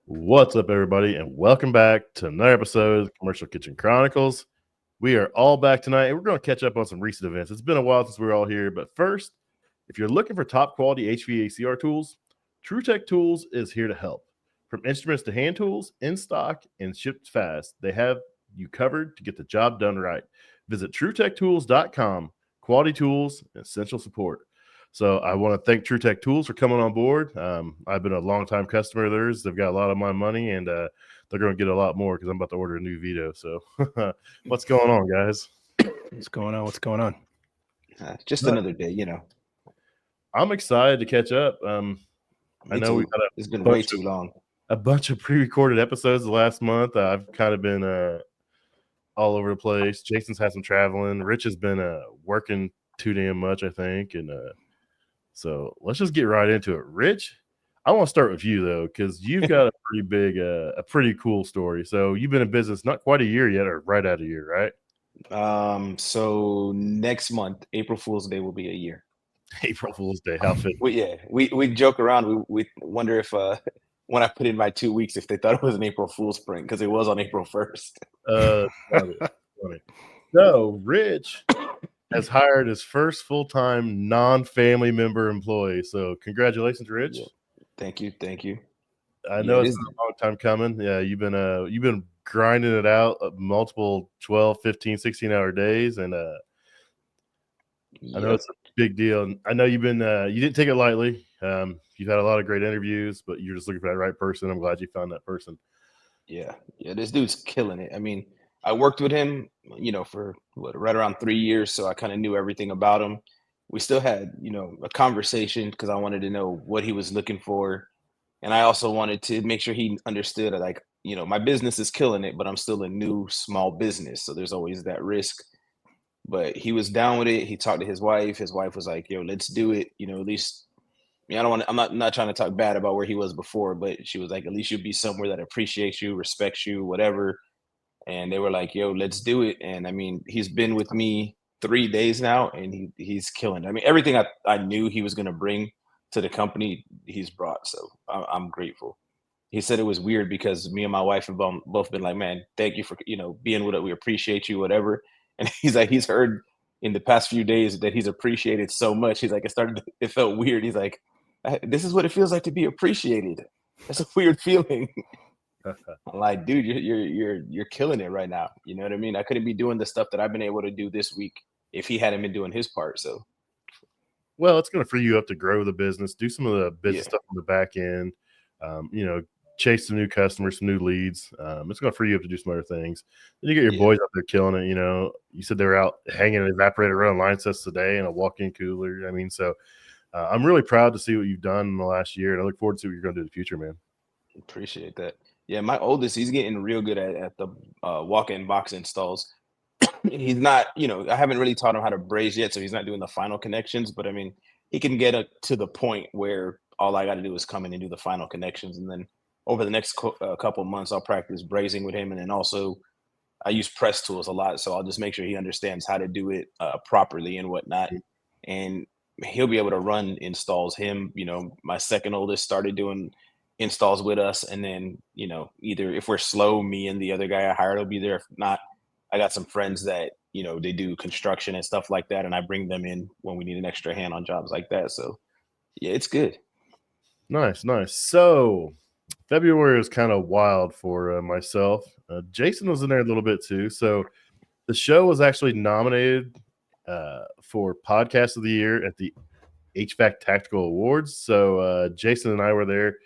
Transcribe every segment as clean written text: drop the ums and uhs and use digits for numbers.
What's up, everybody, and welcome back to another episode of Commercial Kitchen Chronicles. We are all back tonight, and we're going to catch up on some recent events. It's been a while since we were all here, but first, if you're looking for top quality HVACR tools, TruTech Tools is here to help. From instruments to hand tools, in stock and shipped fast, they have you covered to get the job done right. Visit TruTechTools.com. Quality tools, essential support. So I want to thank TruTech Tools for coming on board. I've been a longtime customer of theirs. They've got a lot of my money, and they're going to get a lot more because I'm about to order a new Vito. So what's going on, guys? What's going on? What's going on? Just another day. I'm excited to catch up. I know we've got it's been way too long. A bunch of pre-recorded episodes the last month. I've kind of been all over the place. Jason's had some traveling. Rich has been working too damn much, I think, and so let's just get right into it. Rich, I want to start with you though, because you've got a pretty big, a pretty cool story. So you've been in business not quite a year yet, or right at a year, right? So next month, April Fool's Day will be a year. April Fool's Day, how fit? We joke around. We wonder if when I put in my 2 weeks, if they thought it was an April Fool's prank because it was on April 1st. Funny. So Rich has hired his first full-time non-family member employee. So congratulations, Rich. Yeah. Thank you. I know it's been a long time coming. Yeah, you've been grinding it out multiple 12, 15, 16-hour days, and I know it's a big deal. And I know you've been you didn't take it lightly. You've had a lot of great interviews, but you're just looking for that right person. I'm glad you found that person. Yeah, this dude's killing it. I mean, I worked with him, for right around 3 years, so I kind of knew everything about him. We still had, a conversation because I wanted to know what he was looking for, and I also wanted to make sure he understood that, like, my business is killing it, but I'm still a new small business, so there's always that risk. But he was down with it. He talked to his wife. His wife was like, "Yo, let's do it." At least, I don't want. I'm not trying to talk bad about where he was before, but she was like, "At least you'll be somewhere that appreciates you, respects you, whatever." And they were like, "Yo, let's do it." And I mean, he's been with me 3 days now, and he's killing it. I mean, everything I knew he was gonna bring to the company, he's brought. So I'm grateful. He said it was weird because me and my wife have both been like, "Man, thank you for being with us. We appreciate you, whatever." And he's like, he's heard in the past few days that he's appreciated so much. He's like, it felt weird. He's like, "This is what it feels like to be appreciated. That's a weird feeling." I'm like, dude, you're killing it right now. You know what I mean? I couldn't be doing the stuff that I've been able to do this week if he hadn't been doing his part. So, well, it's going to free you up to grow the business, do some of the business stuff on the back end. Chase some new customers, some new leads. It's going to free you up to do some other things. Then you get your boys out there killing it. You said they were out hanging an evaporator around line sets today and a walk-in cooler. I mean, so I'm really proud to see what you've done in the last year, and I look forward to see what you're going to do in the future, man. Appreciate that. Yeah, my oldest, he's getting real good at the walk-in box installs. He's not, I haven't really taught him how to braze yet, so he's not doing the final connections. But I mean, he can get to the point where all I got to do is come in and do the final connections, and then over the next couple months, I'll practice brazing with him, and then also I use press tools a lot, so I'll just make sure he understands how to do it properly and whatnot, and he'll be able to run installs. My second oldest started doing installs with us, and then either if we're slow, me and the other guy I hired will be there. If not, I got some friends that they do construction and stuff like that, and I bring them in when we need an extra hand on jobs like that. So yeah, it's good. Nice. So February was kind of wild for myself. Jason was in there a little bit too. So the show was actually nominated for Podcast of the Year at the HVAC Tactical Awards. So Jason and I were there.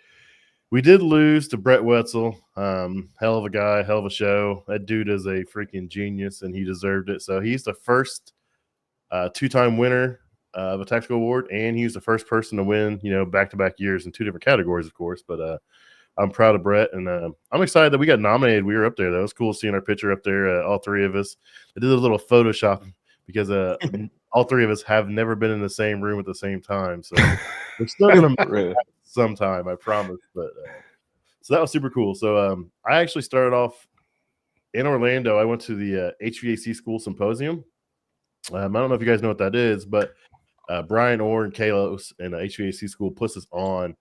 We did lose to Brett Wetzel. Hell of a guy, hell of a show. That dude is a freaking genius, and he deserved it. So he's the first two-time winner of a tactical award, and he's the first person to win, back-to-back years in two different categories, of course. But I'm proud of Brett, and I'm excited that we got nominated. We were up there. That was cool seeing our picture up there, all three of us. I did a little Photoshop because all three of us have never been in the same room at the same time. So we're still going to sometime, I promise. But so that was super cool. So I actually started off in Orlando. I went to the HVAC School Symposium. I don't know if you guys know what that is, but Brian Orr and Kalos and HVAC School puts us on,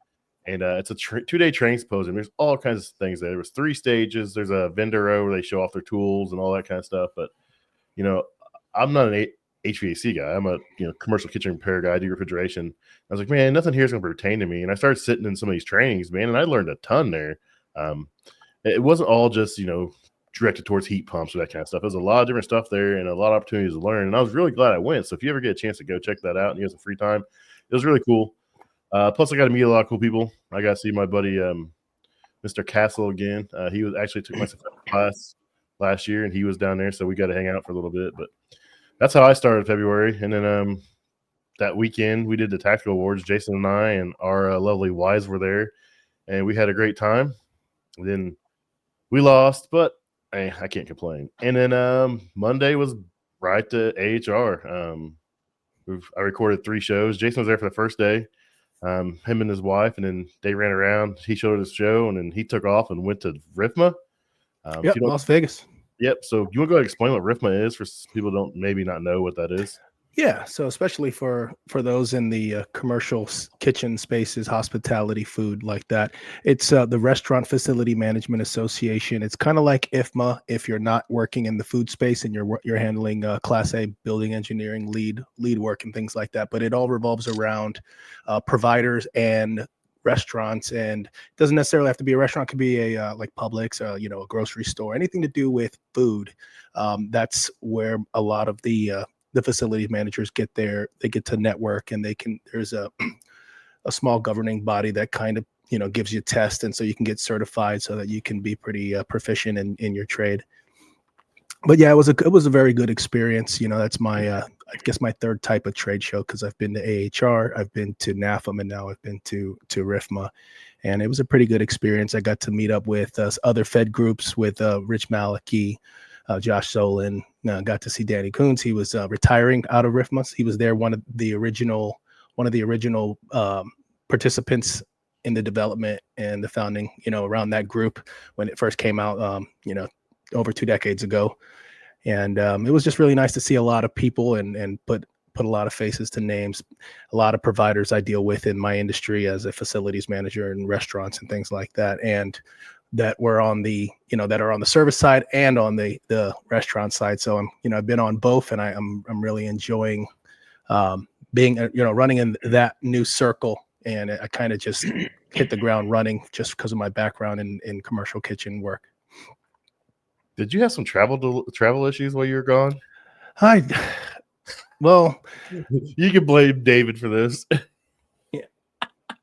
And it's a 2-day training symposium. There's all kinds of things there. There was 3 stages. There's a vendor row where they show off their tools and all that kind of stuff. But, you know, I'm not an HVAC guy. I'm a commercial kitchen repair guy. I do refrigeration. I was like, man, nothing here is going to pertain to me. And I started sitting in some of these trainings, man, and I learned a ton there. It wasn't all just directed towards heat pumps or that kind of stuff. There's a lot of different stuff there and a lot of opportunities to learn. And I was really glad I went. So if you ever get a chance to go check that out and you have some free time, it was really cool. Plus, I got to meet a lot of cool people. I got to see my buddy Mr. Castle again. He was actually took my class last year, and he was down there, so we got to hang out for a little bit. But that's how I started February. And then that weekend, we did the tactical awards. Jason and I and our lovely wives were there, and we had a great time. And then we lost, but I can't complain. And then Monday was right to AHR. I recorded 3 shows. Jason was there for the first day. Him and his wife, and then they ran around. He showed us the show, and then he took off and went to RIFMA. Las Vegas. Yep. So you want to go ahead and explain what RIFMA is for people who don't maybe not know what that is? Yeah. So especially for those in the commercial kitchen spaces, hospitality, food like that, it's the Restaurant Facility Management Association. It's kind of like IFMA if you're not working in the food space and you're handling Class A building engineering lead work and things like that. But it all revolves around providers and restaurants, and it doesn't necessarily have to be a restaurant. It could be a like Publix, a grocery store, anything to do with food. That's where a lot of the facility managers get to network, and there's a small governing body that kind of gives you tests, and so you can get certified so that you can be pretty proficient in your trade. But yeah, it was a very good experience. That's my I guess my 3rd type of trade show, because I've been to AHR, I've been to NAFM, and now I've been to RIFMA, and it was a pretty good experience. I got to meet up with other Fed groups with Rich Maliki, Josh Solin. Got to see Danny Coons. He was retiring out of RIFMA. He was there, one of the original participants in the development and the founding, around that group when it first came out, over 2 decades ago. And it was just really nice to see a lot of people and put a lot of faces to names, a lot of providers I deal with in my industry as a facilities manager in restaurants and things like that. And that were on the, that are on the service side and on the restaurant side. So I've been on both, and I'm really enjoying being, running in that new circle. And I kind of just hit the ground running just because of my background in commercial kitchen work. Did you have some travel issues while you were gone? Well, you can blame David for this. Yeah.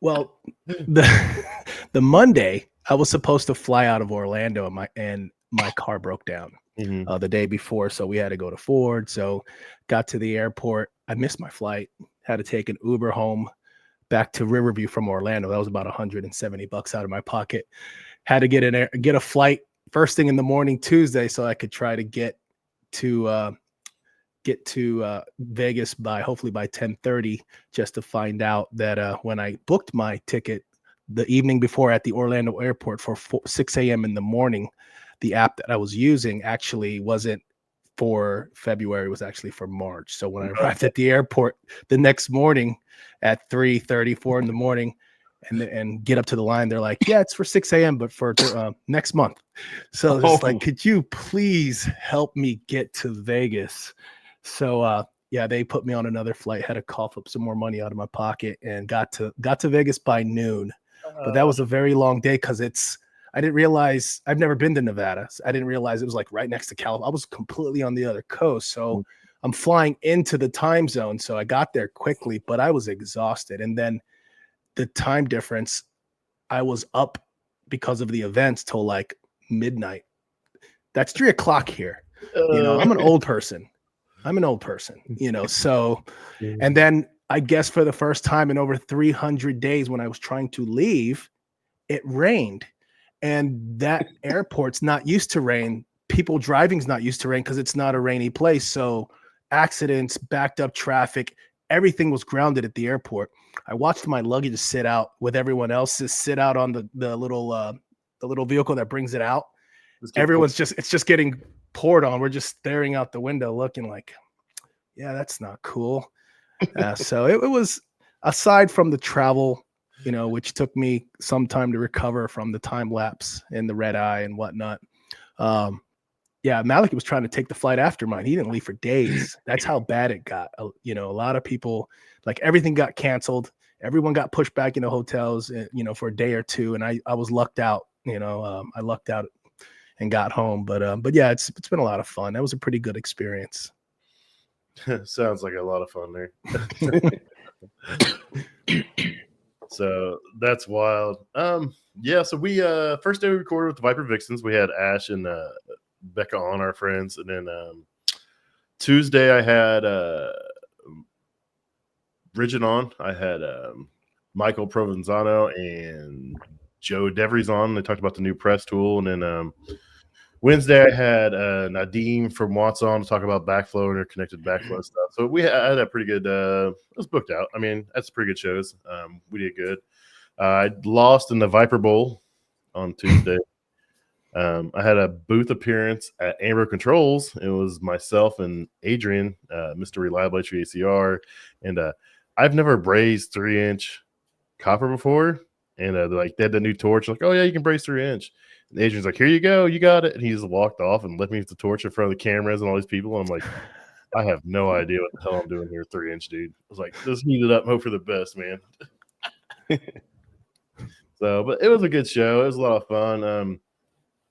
Well, the Monday I was supposed to fly out of Orlando, and my car broke down the day before, so we had to go to Ford. So got to the airport. I missed my flight. Had to take an Uber home back to Riverview from Orlando. That was about $170 out of my pocket. Had to get a flight first thing in the morning Tuesday, so I could try to get to Vegas hopefully by 10:30, just to find out that when I booked my ticket the evening before at the Orlando airport for 6 a.m. in the morning, the app that I was using actually wasn't for February, it was actually for March. So when I arrived at the airport the next morning at 3:34 in the morning and get up to the line, they're like, yeah, it's for 6 a.m., but for next month. So it's like, could you please help me get to Vegas? So yeah, they put me on another flight, had to cough up some more money out of my pocket, and got to Vegas by noon. But that was a very long day because I didn't realize, I've never been to Nevada. So I didn't realize it was like right next to California. I was completely on the other coast. So I'm flying into the time zone. So I got there quickly, but I was exhausted. And then the time difference, I was up because of the events till like midnight. That's 3 o'clock here. I'm an old person. So, and then I guess for the first time in over 300 days, when I was trying to leave, it rained, and that airport's not used to rain. People driving's not used to rain because it's not a rainy place. So accidents, backed up traffic, everything was grounded at the airport. I watched my luggage sit out with everyone else's sit out on the little vehicle that brings it out. It's just getting poured on. We're just staring out the window looking like, yeah, that's not cool. So it was, aside from the travel which took me some time to recover from the time lapse and the red eye and whatnot. Malik was trying to take the flight after mine. He didn't leave for days. That's how bad it got. A lot of people, like, everything got canceled. Everyone got pushed back into hotels, for a day or two. And I was lucked out, I lucked out and got home. But yeah, it's been a lot of fun. That was a pretty good experience. Sounds like a lot of fun there. So that's wild. So we first day we recorded with the Viper Vixens, we had Ash and Becca on, our friends, and then Tuesday I had Bridget on. I had Michael Provenzano and Joe Devries on. They talked about the new press tool, and then Wednesday I had Nadeem from Watts on to talk about backflow and interconnected backflow stuff. So I had a pretty good. It was booked out. I mean, that's pretty good shows. We did good. I lost in the Viper Bowl on Tuesday. I had a booth appearance at Amber Controls. It was myself and Adrian, Mr. Reliable HVACR, and I've never brazed 3-inch copper before. And they had the new torch. Like, oh yeah, you can braze 3-inch. And Adrian's like, here you go, you got it. And he just walked off and left me with the torch in front of the cameras and all these people. And I'm like, I have no idea what the hell I'm doing here, 3-inch, dude. I was like, just heat it up, hope for the best, man. So, but it was a good show. It was a lot of fun.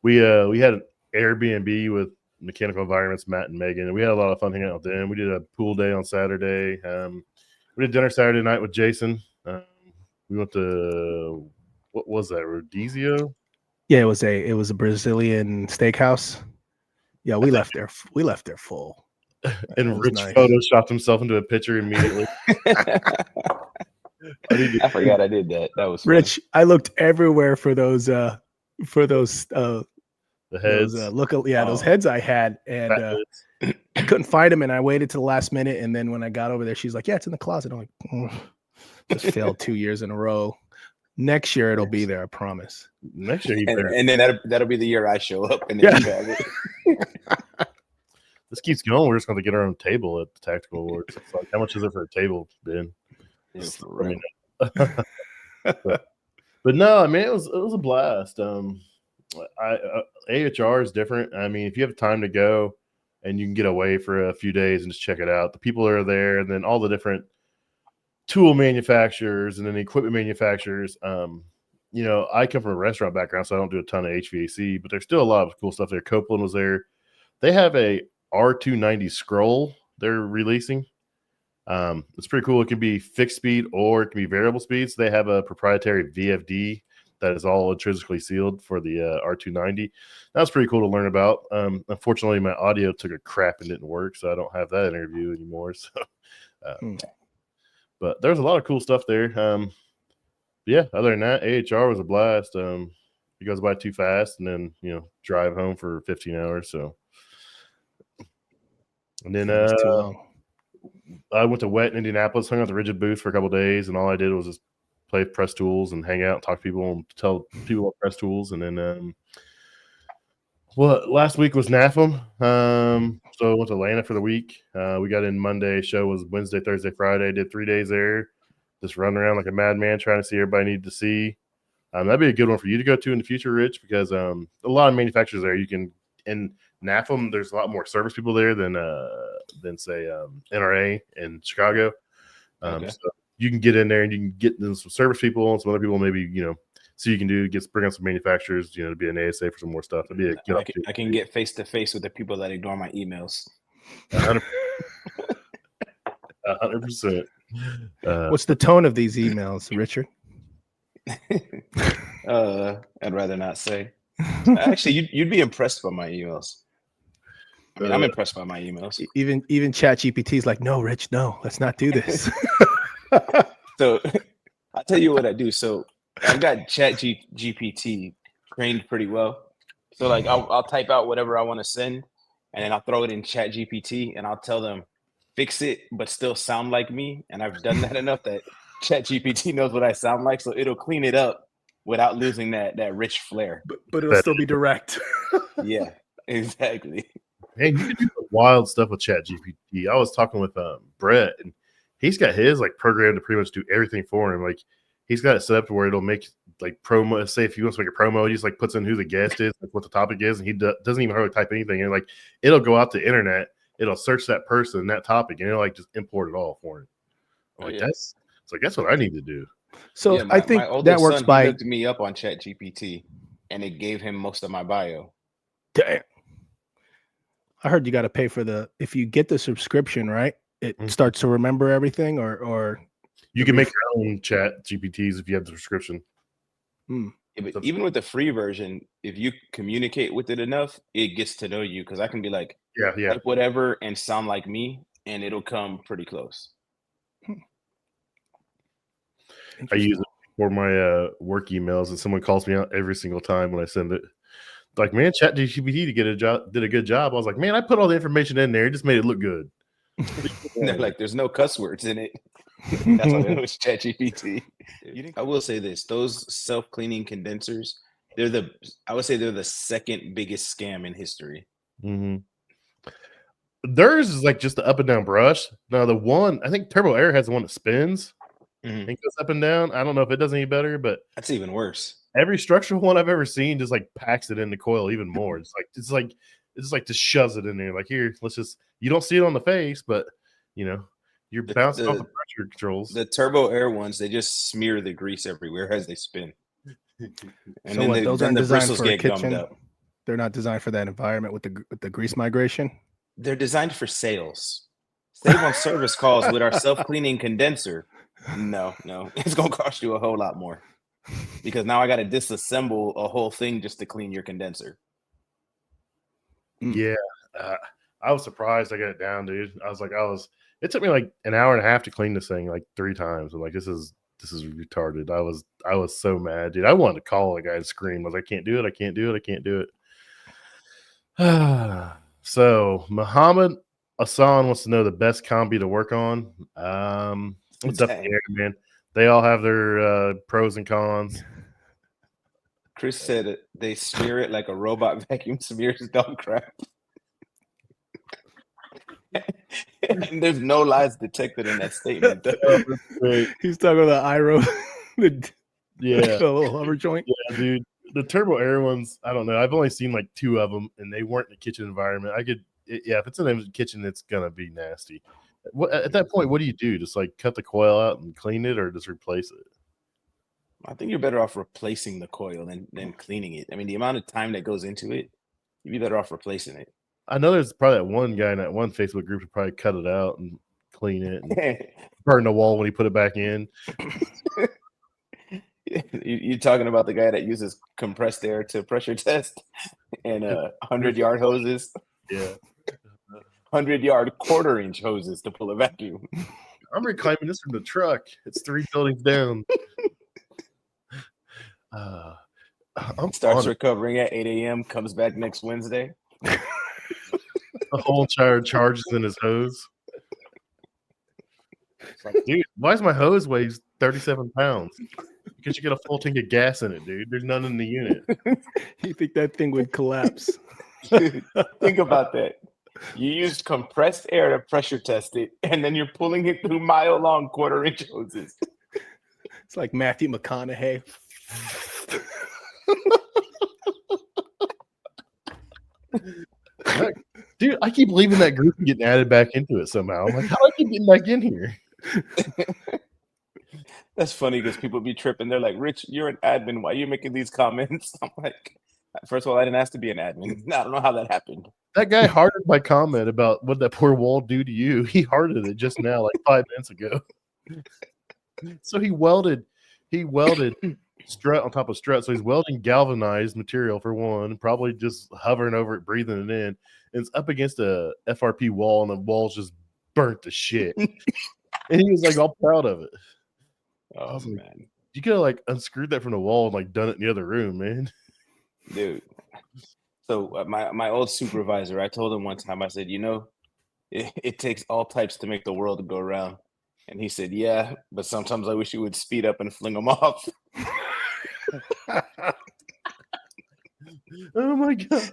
We had an Airbnb with Mechanical Environments, Matt and Megan, and we had a lot of fun hanging out with them. We did a pool day on Saturday. We did dinner Saturday night with Jason. We went to, what was that, Rodizio? Yeah, it was a Brazilian steakhouse. Yeah, we left there full. And Rich nice. Photoshopped himself into a picture immediately. I forgot I did that. That was Rich. Fun. I looked everywhere for those the heads. Those heads I had, and I couldn't find them, and I waited to the last minute, and then when I got over there, she's like, "Yeah, it's in the closet." I'm like, just failed 2 years in a row. Next year it'll be there, I promise. Next year, and then that'll be the year I show up and then grab it. This keeps going. We're just going to get our own table at the Tactical Awards. It's like, how much is it for a table, Ben? Yeah, but no, I mean, it was a blast. AHR is different. I mean, if you have time to go and you can get away for a few days and just check it out, the people are there, and then all the different tool manufacturers and then equipment manufacturers. I come from a restaurant background, so I don't do a ton of HVAC, but there's still a lot of cool stuff there. Copeland was there. They have a R290 scroll they're releasing. It's pretty cool. It can be fixed speed or it can be variable speeds. They have a proprietary VFD that is all intrinsically sealed for the R290. That's pretty cool to learn about. Unfortunately, my audio took a crap and didn't work, so I don't have that interview anymore. So, but there's a lot of cool stuff there. Yeah, other than that, AHR was a blast. It goes by too fast, and then drive home for 15 hours. So, and then I went to Wet in Indianapolis, hung out the Rigid booth for a couple of days, and all I did was just play press tools and hang out and talk to people and tell people about press tools. And then last week was NAFM. So I went to Atlanta for the week. We got in Monday. Show was Wednesday, Thursday, Friday. Did 3 days there. Just running around like a madman trying to see everybody I needed to see. That'd be a good one for you to go to in the future, Rich, because a lot of manufacturers there. You can in NAFM, there's a lot more service people there than say NRA in Chicago. Okay. So you can get in there and you can get some service people and some other people maybe so you can bring on some manufacturers to be an ASA for some more stuff. It'd be a good I can get face to face with the people that ignore my emails. 100%. What's the tone of these emails, Richard? I'd rather not say. Actually, you'd be impressed by my emails. I mean, I'm impressed by my emails. Even ChatGPT is like, no, Rich, no, let's not do this. So I'll tell you what I do. So I've got ChatGPT trained pretty well. So like I'll type out whatever I want to send, and then I'll throw it in ChatGPT, and I'll tell them fix it, but still sound like me. And I've done that enough that ChatGPT knows what I sound like, so it'll clean it up without losing that rich flair. But it'll still be direct. Yeah, exactly. Hey, you can do wild stuff with ChatGPT. I was talking with Brett, and he's got his like program to pretty much do everything for him. Like he's got it set up to where it'll make like promo. Say if he wants to make a promo, he just like puts in who the guest is, like what the topic is, and he doesn't even hardly type anything in. Like it'll go out to the internet, it'll search that person, that topic, and it'll like just import it all for him. I'm like that's what I need to do. So Yeah, I think my that works son, by. he hooked me up on ChatGPT, and it gave him most of my bio. Damn. I heard you got to pay for if you get the subscription, right? It starts to remember everything, or you can make your own chat GPTs if you have the subscription. Yeah, but even with the free version, if you communicate with it enough, it gets to know you. Because I can be like, type whatever and sound like me, and it'll come pretty close. I use it for my work emails, and someone calls me out every single time when I send it. Like, man, ChatGPT did a good job. I was like, man, I put all the information in there. It just made it look good. They're like, there's no cuss words in it. That's why it was ChatGPT. I will say this: those self-cleaning condensers, I would say they're the second biggest scam in history. Mm-hmm. Theirs is like just the up and down brush. Now the one, I think Turbo Air has the one that spins. It goes up and down. I don't know if it does any better, but that's even worse. Every structural one I've ever seen just like packs it in the coil even more. It's like just shoves it in there. Like, here, you don't see it on the face, but you're bouncing off the pressure controls. The Turbo Air ones, they just smear the grease everywhere as they spin. And so those aren't designed for a kitchen. They're not designed for that environment with the grease migration. They're designed for sales. Save on service calls with our self-cleaning condenser. No, it's gonna cost you a whole lot more. Because now I got to disassemble a whole thing just to clean your condenser. Yeah, I was surprised I got it down, dude. It took me like an hour and a half to clean this thing like 3 times. I'm like, this is retarded. I was so mad, dude. I wanted to call a guy and scream. I was like, I can't do it. So Muhammad Hassan wants to know the best combi to work on. It's up in the air, man. They all have their pros and cons. Chris said they smear it like a robot vacuum smears dog crap. And there's no lies detected in that statement. He's talking about the IRO. The little hover joint. Yeah, dude. The Turbo Air ones, I don't know. I've only seen like 2 of them, and they weren't in a kitchen environment. If it's in a kitchen, it's gonna be nasty. At that point, what do you do? Just like cut the coil out and clean it, or just replace it? I think you're better off replacing the coil than cleaning it. I mean, the amount of time that goes into it, you'd be better off replacing it. I know there's probably that one guy in that one Facebook group who probably cut it out and clean it and burn the wall when he put it back in. You're talking about the guy that uses compressed air to pressure test and 100-yard hoses. Yeah. 100-yard quarter-inch hoses to pull a vacuum. I'm reclaiming this from the truck. It's 3 buildings down. Starts recovering at 8 a.m., comes back next Wednesday. A whole charges in his hose. It's like, dude, why is my hose weighs 37 pounds? Because you get a full tank of gas in it, dude. There's none in the unit. You think that thing would collapse? Dude, think about that. You used compressed air to pressure test it, and then you're pulling it through mile-long quarter-inch hoses. It's like Matthew McConaughey. Dude, I keep leaving that group and getting added back into it somehow. I'm like, how do I keep getting back in here? That's funny because people be tripping. They're like, Rich, you're an admin. Why are you making these comments? I'm like, first of all, I didn't ask to be an admin. I don't know how that happened. That guy hearted my comment about what that poor wall do to you. He hearted it just now, like 5 minutes ago. So he welded strut on top of strut. So he's welding galvanized material for one, probably just hovering over it, breathing it in. And it's up against a FRP wall, and the wall's just burnt to shit. And he was like all proud of it. Oh, man. You could have like unscrewed that from the wall and like done it in the other room, man. Dude. So my old supervisor, I told him one time, I said, it takes all types to make the world go round. And he said, yeah, but sometimes I wish you would speed up and fling them off. Oh my God.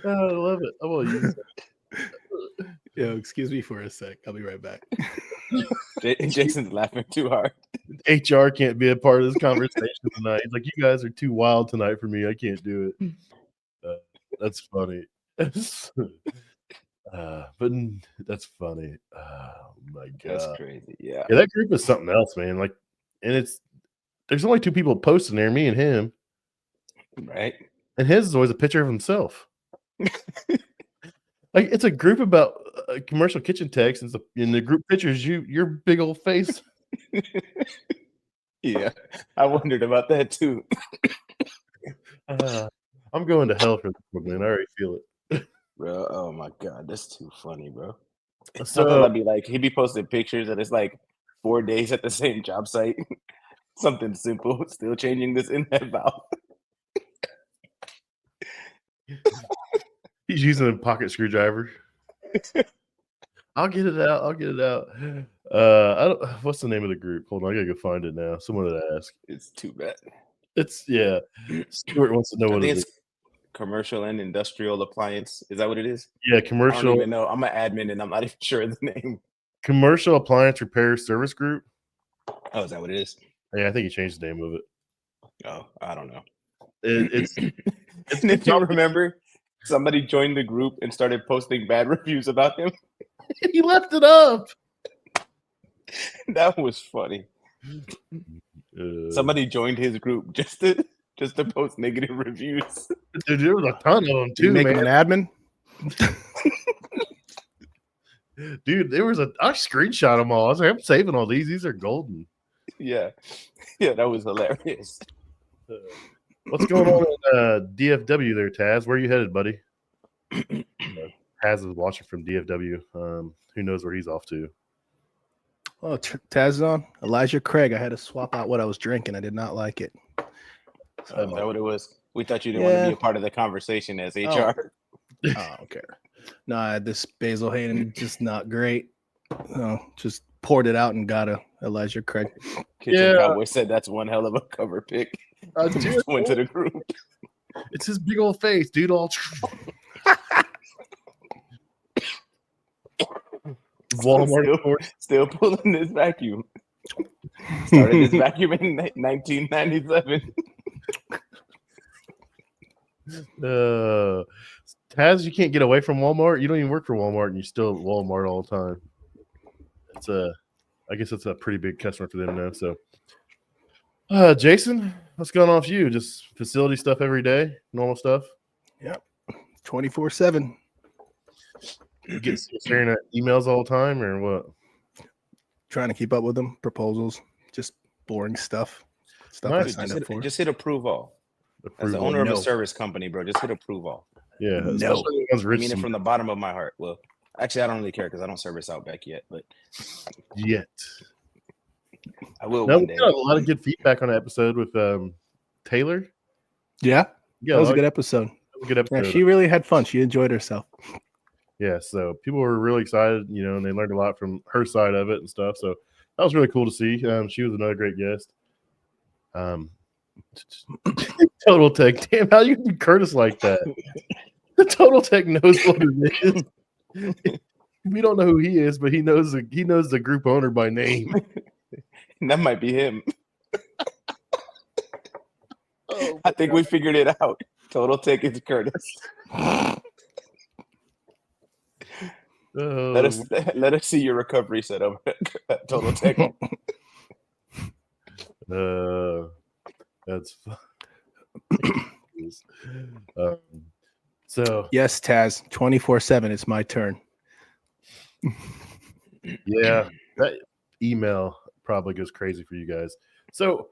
Oh, I love it. I will use it. Yo, excuse me for a sec. I'll be right back. Jason's laughing too hard. HR can't be a part of this conversation tonight. He's like, you guys are too wild tonight for me. I can't do it. That's funny. But that's funny. Oh my god, That's crazy. Yeah. Yeah, that group is something else, man. Like, and there's only two people posting there, me and him. Right. And his is always a picture of himself. Like, it's a group about commercial kitchen techs, and in the group pictures, your big old face. Yeah, I wondered about that too. I'm going to hell for this one, man. I already feel it. Bro, oh my god, that's too funny, bro. Sometimes So I'd be like, he'd be posting pictures and it's like 4 days at the same job site. Something simple, still changing this in that valve. he's using a pocket screwdriver. I'll get it out. I don't. What's the name of the group? Hold on, I gotta go find it now. Someone would ask. It's too bad. Yeah. Stuart wants to know I what think it it's is. commercial and industrial appliance. Is that what it is? Yeah, I don't commercial even know. I'm an admin and I'm not even sure of the name. commercial appliance repair service group. Oh, is that what it is? Yeah, I think he changed the name of it. Oh, I don't know. It's And if you remember, somebody joined the group and started posting bad reviews about him. he left it up. That was funny. Somebody joined his group just to post negative reviews. Dude, there was a ton of them Do you too, make him man. an admin? Dude, I screenshot them all. I was like, I'm saving all these. These are golden. Yeah, that was hilarious. What's going on in DFW there, Taz? Where are you headed, buddy? Taz is watching from DFW. Who knows where he's off to? Oh, Taz is on. Elijah Craig. I had to swap out what I was drinking. I did not like it. Is that what it was? We thought you didn't want to be a part of the conversation as HR. Oh, okay. No, I had this Basil Hayden, just not great. No, just poured it out and got a Elijah Craig. Kitchen Cowboy said that's one hell of a cover pick. Dude, Went to the group. it's his big old face, dude. All Walmart still pulling this vacuum. Started this vacuum in 1997. Taz, you can't get away from Walmart. You don't even work for Walmart, and you're still at Walmart all the time. I guess it's a pretty big customer for them now. So, Jason, what's going on with you? Just facility stuff every day, normal stuff. Yep, 24/7. You get staring at emails all the time, or what? Trying to keep up with them. Proposals, just boring stuff. Nice. I signed up for. Just hit approve all. As the owner of a service company, bro, just hit approve all. Yeah, no. I mean it from the bottom of my heart. Well, actually, I don't really care because I don't service Outback yet, but I will. No, one we day. got a lot of good feedback on the episode with Taylor. Yeah, that was a good episode. Good episode. Yeah, she really had fun. She enjoyed herself. Yeah, so people were really excited, and they learned a lot from her side of it and stuff. So that was really cool to see. She was another great guest. Total Tech, damn, how you can be Curtis like that? The Total Tech knows what it is. We don't know who he is, but he knows the group owner by name. That might be him. Oh, I think we figured it out. Total Tech is Curtis. Let us see your recovery setup at Total Tech. That's fun. So yes, Taz, 24/7. It's my turn. Yeah, that email probably goes crazy for you guys. So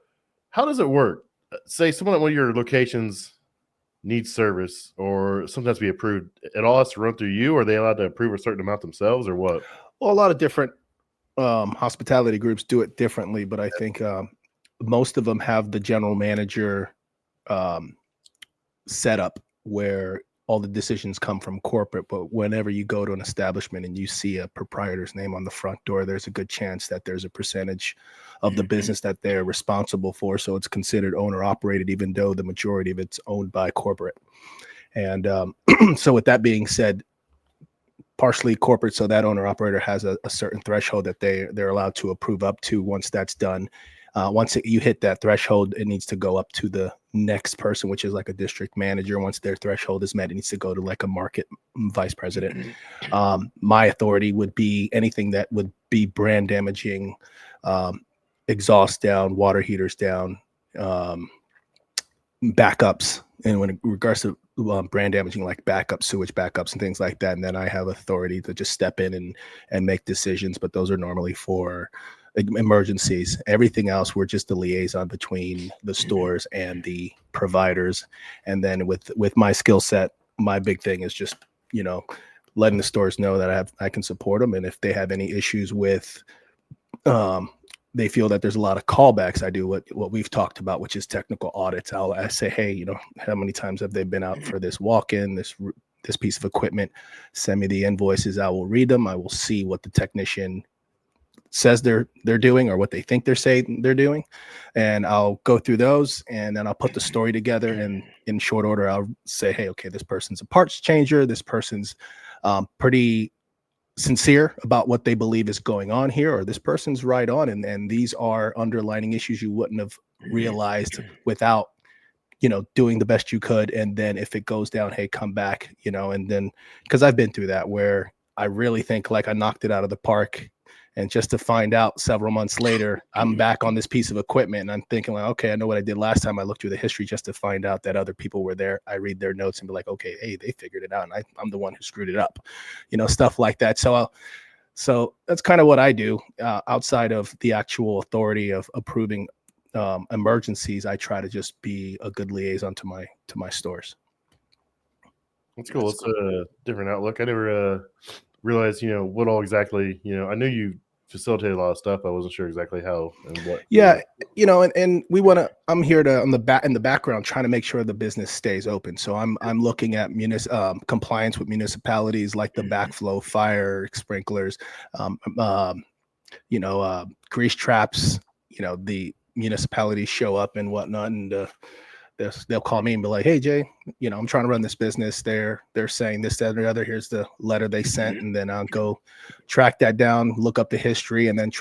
how does it work? Say someone at one of your locations needs service or sometimes be approved. It all has to run through you, or are they allowed to approve a certain amount themselves, or what? Well, a lot of different hospitality groups do it differently, but I think most of them have the general manager setup where all the decisions come from corporate. But whenever you go to an establishment and you see a proprietor's name on the front door, there's a good chance that there's a percentage of the business that they're responsible for. So it's considered owner operated, even though the majority of it's owned by corporate. And so with that being said, partially corporate, so that owner operator has a certain threshold that they're allowed to approve up to. Once that's done, Once you hit that threshold, it needs to go up to the next person, which is like a district manager. Once their threshold is met, it needs to go to like a market vice president. My authority would be anything that would be brand damaging, exhaust down, water heaters down, backups. And when it regards to brand damaging, like backup sewage backups and things like that, and then I have authority to just step in and make decisions. But those are normally for emergencies. Everything else, we're just the liaison between the stores and the providers. And then with my skill set, my big thing is just, you know, letting the stores know that I can support them. And if they have any issues with, they feel that there's a lot of callbacks, I do what we've talked about, which is technical audits. I say, hey, you know, how many times have they been out for this walk-in, this piece of equipment? Send me the invoices. I will read them. I will see what the technician says they're doing or what they think they're saying they're doing, and I'll go through those, and then I'll put the story together, and in short order I'll say, hey, okay, this person's a parts changer, this person's pretty sincere about what they believe is going on here, or this person's right on, and these are underlining issues you wouldn't have realized without, you know, doing the best you could. And then if it goes down, hey, come back, you know. And then, because I've been through that where I really think like I knocked it out of the park, and just to find out several months later, I'm back on this piece of equipment, and I'm thinking like, okay, I know what I did last time. I looked through the history just to find out that other people were there. I read their notes and be like, okay, hey, they figured it out, and I'm the one who screwed it up, you know, stuff like that. So that's kind of what I do outside of the actual authority of approving emergencies. I try to just be a good liaison to my stores. That's cool. It's a different outlook. I never realized, you know, what all exactly, you know, I knew you facilitate a lot of stuff. I wasn't sure exactly how and what. Yeah, you know, and we want to. I'm here to in the background trying to make sure the business stays open. So I'm looking at compliance with municipalities, like the backflow fire sprinklers, you know, grease traps. You know, the municipalities show up and whatnot, and they'll call me and be like, hey, Jay, you know, I'm trying to run this business. They're saying this, that, or the other. Here's the letter they sent. And then I'll go track that down, look up the history, and then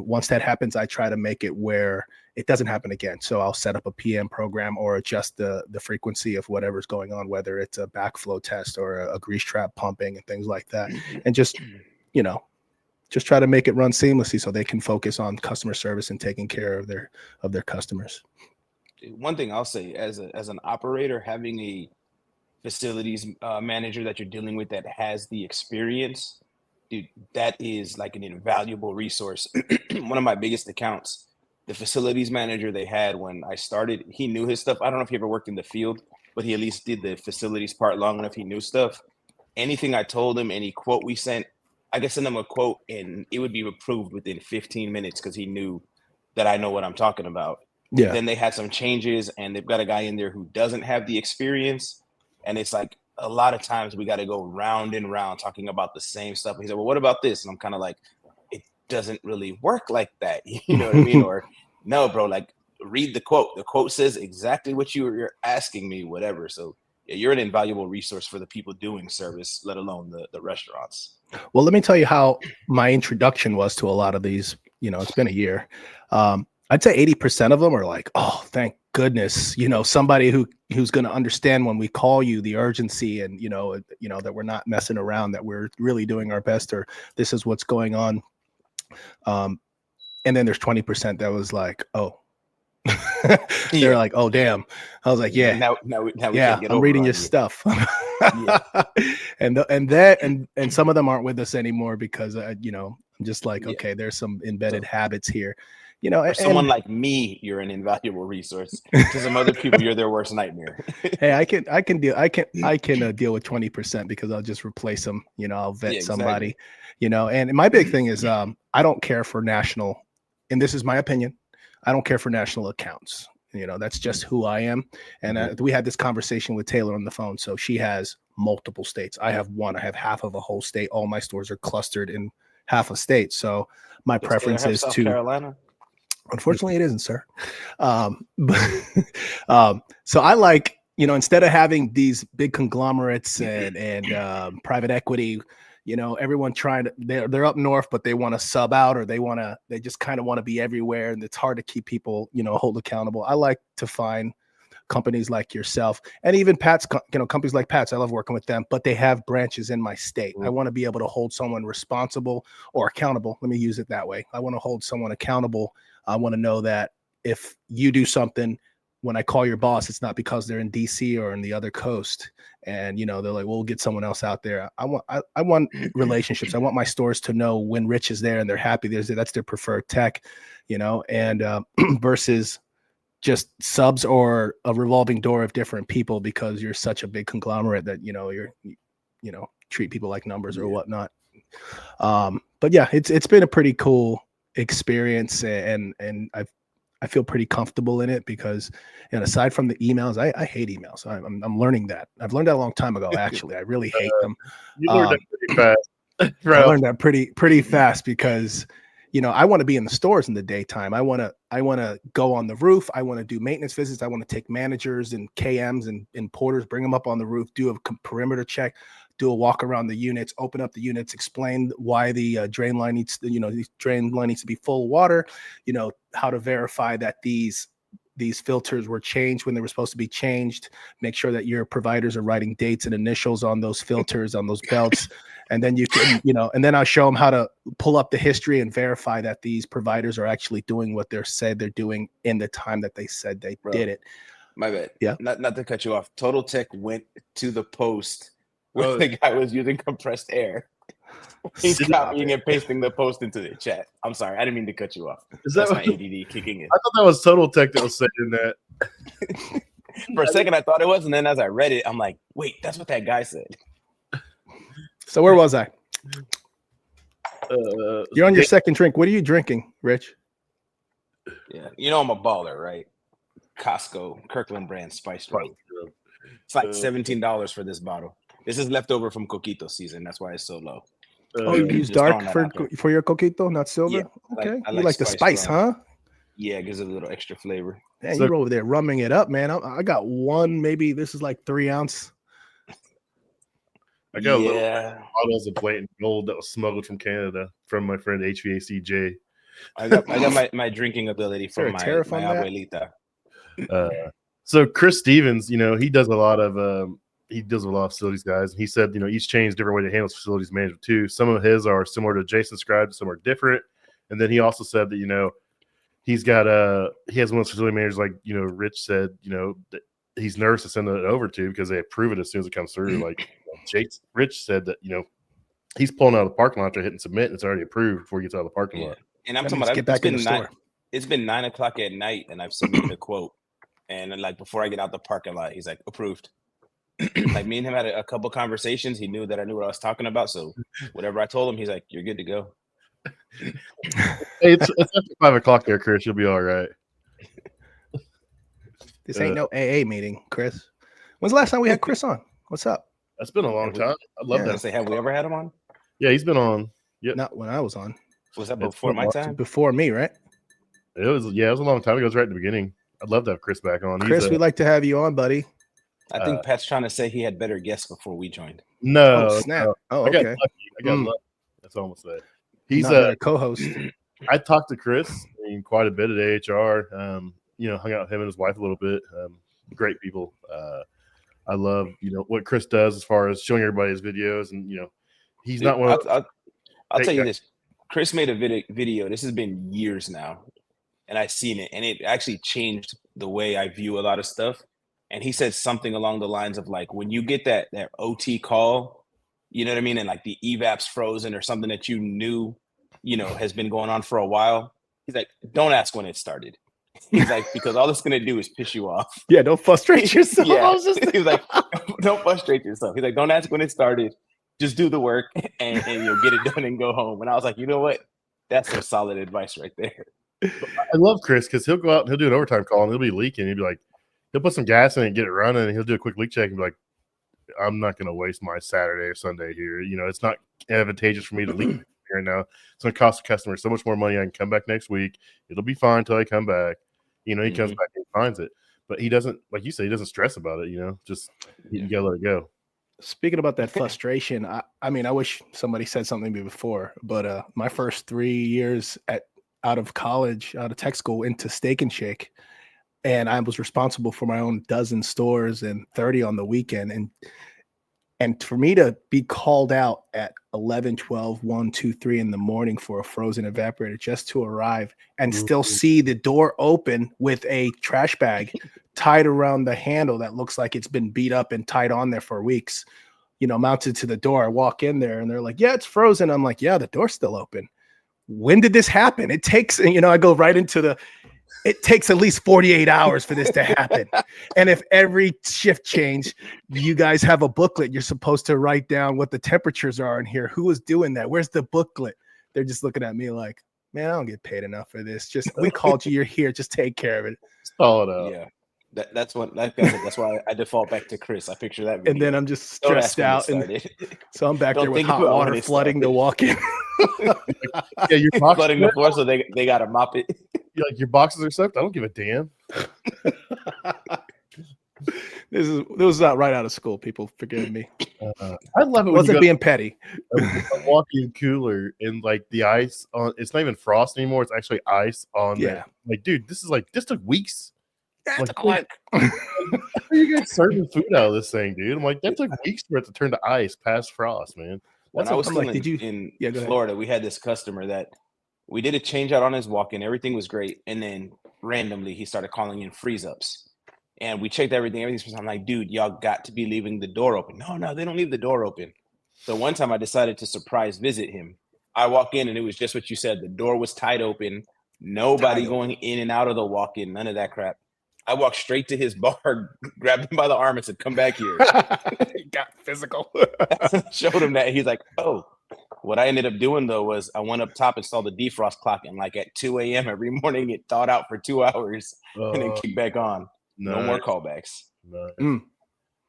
once that happens, I try to make it where it doesn't happen again. So I'll set up a PM program or adjust the frequency of whatever's going on, whether it's a backflow test or a grease trap pumping and things like that. And just, you know, just try to make it run seamlessly so they can focus on customer service and taking care of their customers. One thing I'll say, as an operator, having a facilities manager that you're dealing with that has the experience, dude, that is like an invaluable resource. One of my biggest accounts, the facilities manager they had when I started, he knew his stuff. I don't know if he ever worked in the field, but he at least did the facilities part long enough. He knew stuff. Anything I told him, any quote we sent, I could send him a quote and it would be approved within 15 minutes because he knew that I know what I'm talking about. Yeah. Then they had some changes and they've got a guy in there who doesn't have the experience. And it's like a lot of times we got to go round and round talking about the same stuff. He said, well, what about this? And I'm kind of like, it doesn't really work like that. You know what I mean? Or no, bro, like read the quote. The quote says exactly what you're asking me, whatever. So yeah, you're an invaluable resource for the people doing service, let alone the restaurants. Well, let me tell you how my introduction was to a lot of these. You know, it's been a year. I'd say 80% of them are like, oh, thank goodness, you know, somebody who's going to understand when we call you the urgency and, you know, that we're not messing around, that we're really doing our best, or this is what's going on. And then there's 20% that was like, oh, they're like, oh, damn. I was like, yeah, now we yeah, I'm reading your stuff. And some of them aren't with us anymore because, you know, I'm just like, okay, there's some embedded habits here. You know, for someone like me, you're an invaluable resource. To some other people, you're their worst nightmare. Hey, I can deal with 20% because I'll just replace them. You know, I'll vet somebody. You know, and my big thing is I don't care for national, and this is my opinion. I don't care for national accounts. You know, that's just who I am. And we had this conversation with Taylor on the phone. So she has multiple states. I have one. I have half of a whole state. All my stores are clustered in half a state. So my preference is South to Carolina. Unfortunately, it isn't, sir. So I like, you know, instead of having these big conglomerates and private equity, everyone trying to, they're up north, but they want to sub out, or they just kind of want to be everywhere. And it's hard to keep people, hold accountable. I like to find companies like yourself, and even Pat's, companies like Pat's. I love working with them, but they have branches in my state. I want to be able to hold someone responsible or accountable. Let me use it that way. I want to hold someone accountable. I want to know that if you do something, when I call your boss, it's not because they're in DC or in the other coast, and they're like, we'll get someone else out there. I want relationships. I want my stores to know when Rich is there and they're happy. That's their preferred tech, and versus just subs or a revolving door of different people, because you're such a big conglomerate that you're treat people like numbers or whatnot. But yeah, it's been a pretty cool experience, and I feel pretty comfortable in it, because aside from the emails, I hate emails. I'm learning that. I've learned that a long time ago. Actually, I really hate them. You learned that pretty fast. I learned that pretty fast, because I want to be in the stores in the daytime. I want to go on the roof. I want to do maintenance visits. I want to take managers and KMs and porters, bring them up on the roof, do a perimeter check, do a walk around the units, open up the units, explain why the drain line needs to, the drain line needs to be full of water, how to verify that these filters were changed when they were supposed to be changed, make sure that your providers are writing dates and initials on those filters, on those belts. And then you can, and then I'll show them how to pull up the history and verify that these providers are actually doing what they're said they're doing in the time that they said they did it. My bad. Yeah. Not to cut you off. Total Tech went to the post where the guy was using compressed air. He's copying and pasting the post into the chat. I'm sorry. I didn't mean to cut you off. That's my ADD kicking in. I thought that was Total Tech that was saying that. For a second, I thought it was. And then as I read it, I'm like, wait, that's what that guy said. So where was I? You're on your second drink. What are you drinking, Rich? Yeah. I'm a baller, right? Costco, Kirkland brand spiced rum. It's like $17 for this bottle. This is leftover from Coquito season. That's why it's so low. You use dark for your Coquito, not silver? Yeah, okay. I you like the spice, rum. huh? Yeah, it gives it a little extra flavor. Man, you're over there rumming it up, man. I got one, maybe this is like 3 ounce. I got bottles of blatant gold that was smuggled from Canada from my friend HVACJ. I got my drinking ability from my abuelita. So Chris Stevens, he does a lot of facilities guys. And he said, each chain is a different way to handle facilities management too. Some of his are similar to Jason described, some are different. And then he also said that, he has one of those facility managers, like, Rich said, that he's nervous to send it over to, because they approve it as soon as it comes through. Like Rich said that, he's pulling out of the parking lot to hit and submit, and it's already approved before he gets out of the parking lot. And I'm talking about it's been 9 o'clock at night, and I've submitted a quote. And then, like, before I get out the parking lot, he's like, approved. Like, me and him had a couple conversations. He knew that I knew what I was talking about. So whatever I told him, he's like, you're good to go. Hey, it's after 5 o'clock there, Chris. You'll be all right. This ain't no AA meeting, Chris. When's the last time we had Chris on? What's up? That's been a long time. I love that. Have we ever had him on? Yeah, he's been on. Yep. Not when I was on. Was that before my time? Before me, right? It was a long time ago. It was right at the beginning. I'd love to have Chris back on. Chris, we'd like to have you on, buddy. I think Pat's trying to say he had better guests before we joined. No. Oh, snap. No. Oh, okay. I got lucky. That's almost it. He's a co-host. I talked to Chris quite a bit at AHR. Hung out with him and his wife a little bit. Great people. I love, what Chris does as far as showing everybody his videos, and he's not one of I'll tell you this. Chris made a video. This has been years now, and I've seen it, and it actually changed the way I view a lot of stuff. And he said something along the lines of, like, when you get that OT call, you know what I mean, and like the evap's frozen or something that you knew, has been going on for a while. He's like, don't ask when it started. He's like, because all it's going to do is piss you off. Yeah, don't frustrate yourself. Yeah. He's like, don't frustrate yourself. He's like, don't ask when it started. Just do the work and you'll get it done and go home. And I was like, you know what? That's some solid advice right there. I love Chris, because he'll go out and he'll do an overtime call and he'll be leaking. He'll be like, he'll put some gas in it and get it running, and he'll do a quick leak check and be like, I'm not going to waste my Saturday or Sunday here. It's not advantageous for me to leak right now. It's going to cost the customer so much more money. I can come back next week. It'll be fine until I come back. He comes back and finds it. But he doesn't, like you said, he doesn't stress about it, just you got to let it go. Speaking about that frustration, I mean, I wish somebody said something to me before, but my first 3 years out of college, out of tech school, into Steak and Shake, and I was responsible for my own dozen stores and 30 on the weekend, and for me to be called out at 11, 12, 1, 2, 3 in the morning for a frozen evaporator just to arrive and still see the door open with a trash bag tied around the handle that looks like it's been beat up and tied on there for weeks, mounted to the door. I walk in there and they're like, yeah, it's frozen. I'm like, yeah, the door's still open. When did this happen? It takes, I go right into it takes at least 48 hours for this to happen. And if every shift change, you guys have a booklet, you're supposed to write down what the temperatures are in here. Who is doing that? Where's the booklet? They're just looking at me like, man, I don't get paid enough for this. Just, we called you, you're here. Just take care of it. Stall it out. Yeah. That's why I default back to Chris. I picture that video. And then I'm just stressed out. And so I'm back there with hot water flooding to walk in. Yeah, your boxes flooding the floor, so they got to mop it. You're like, your boxes are soaked. I don't give a damn. This was right out of school. People forgive me. I love it. Wasn't being petty. A walk-in cooler and like the ice on. It's not even frost anymore. It's actually ice on. Yeah. Like, dude, this took weeks. That's like, how are you guys serving food out of this thing, dude? I'm like, that took weeks for it to turn to ice past frost, man. When I was still in Florida, we had this customer that we did a change out on his walk-in. Everything was great. And then randomly he started calling in freeze ups. And we checked everything. I'm like, dude, y'all got to be leaving the door open. No, they don't leave the door open. So one time I decided to surprise visit him. I walk in and it was just what you said. The door was tied open. Nobody going in and out of the walk-in. None of that crap. I walked straight to his bar, grabbed him by the arm and said, come back here. He got physical. Showed him that. He's like, oh. What I ended up doing, though, was I went up top, installed the defrost clock, and like at 2 a.m. every morning, it thawed out for 2 hours and then kicked back on. No more callbacks.